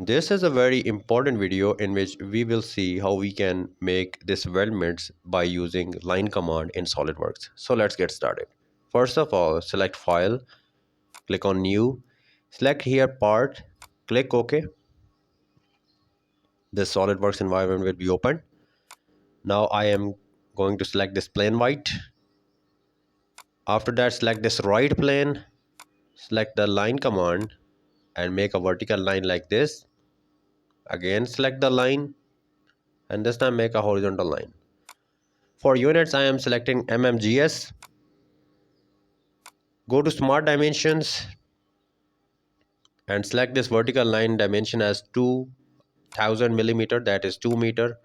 This is a very important video in which we will see how we can make this weldments by using line command in SolidWorks. So let's get started. First of all, select file, click on new, select here part, click OK. The SolidWorks environment will be opened. Now I am going to select this plane white. After that, select this right plane, select the line command and make a vertical line like this. Again, select the line and this time make a horizontal line. For units, I am selecting mmgs. Go to smart dimensions and select this vertical line dimension as 2000 millimeter, that is 2 meter,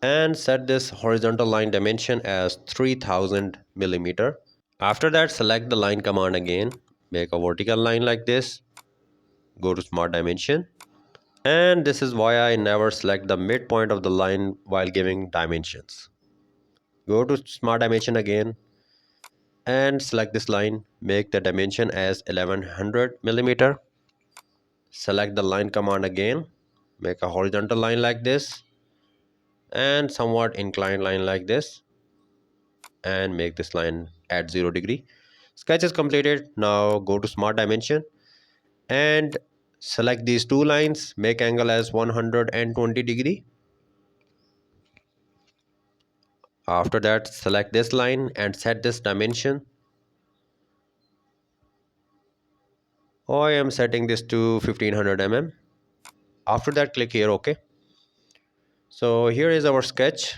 and set this horizontal line dimension as 3000 millimeter. After that, select the line command again, make a vertical line like this, go to smart dimension, and this is why I never select the midpoint of the line while giving dimensions. Go to smart dimension again and select this line, make the dimension as 1100 millimeter. Select the line command again, make a horizontal line like this and somewhat inclined line like this, and make this line at 0 degree. Sketch is completed. Now go to smart dimension and select these two lines, make angle as 120 degree. After that, select this line and set this dimension. I am setting this to 1500 mm. After that, click here OK. So here is our sketch.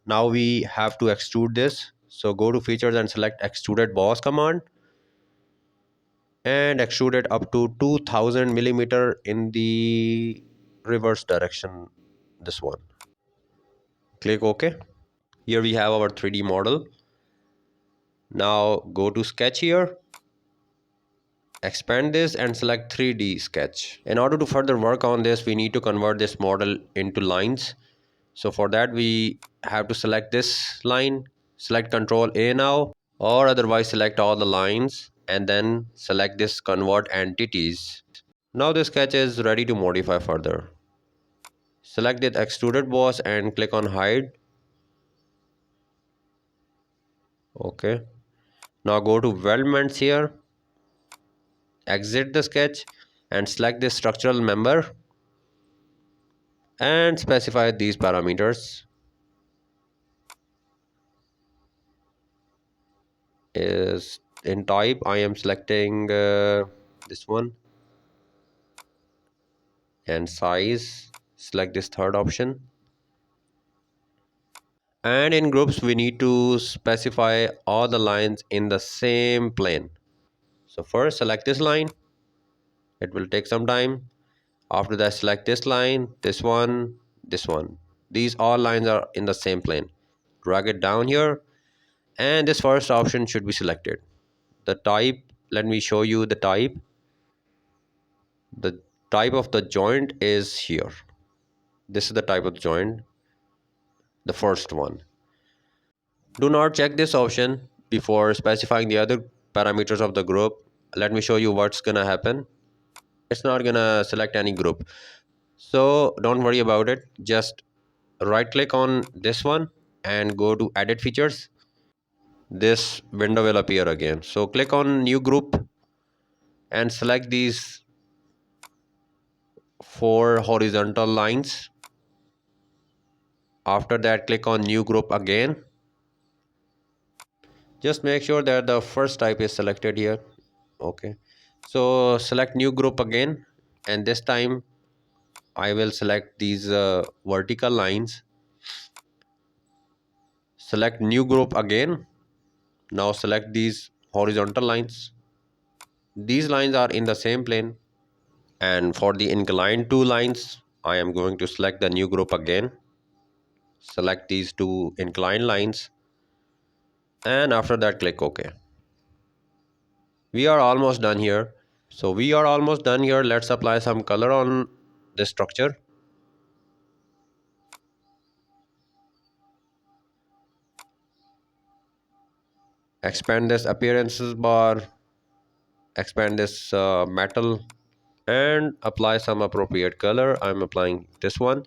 Now we have to extrude this. So go to features and select extruded boss command and extrude it up to 2000 millimeter in the reverse direction. This one. Click OK. Here we have our 3D model. Now go to sketch here. Expand this and select 3D sketch. In order to further work on this, we need to convert this model into lines. So for that, we have to select this line, select Ctrl A now, or otherwise select all the lines and then select this convert entities. Now the sketch is ready to modify further. Select the extruded boss and click on hide. Okay. Now go to Weldments here, exit the sketch and select this structural member and specify these parameters. Is in type I am selecting this one, and size select this third option, and in groups we need to specify all the lines in the same plane. So first select this line, it will take some time. After that, select this line, this one, this one. These all lines are in the same plane. Drag it down here and this first option should be selected. The type, let me show you the type. The type of the joint is here. This is the type of joint, the first one. Do not check this option before specifying the other parameters of the group. Let me show you what's gonna happen. It's not gonna select any group, so don't worry about it. Just right click on this one and go to edit features. This window will appear again, so click on new group and select these four horizontal lines. After that, click on new group again. Just make sure that the first type is selected here. Okay, so select new group again, and this time I will select these vertical lines. Select new group again. Now select these horizontal lines. These lines are in the same plane, and for the inclined two lines I am going to select the new group again. Select these two inclined lines, and after that click OK. We are almost done here. Let's apply some color on this structure. Expand this appearances bar, expand this metal, and apply some appropriate color. I'm applying this one.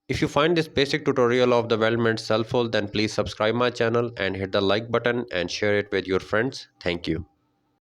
If you find this basic tutorial of the Weldments helpful, then please subscribe my channel and hit the like button and share it with your friends. Thank you.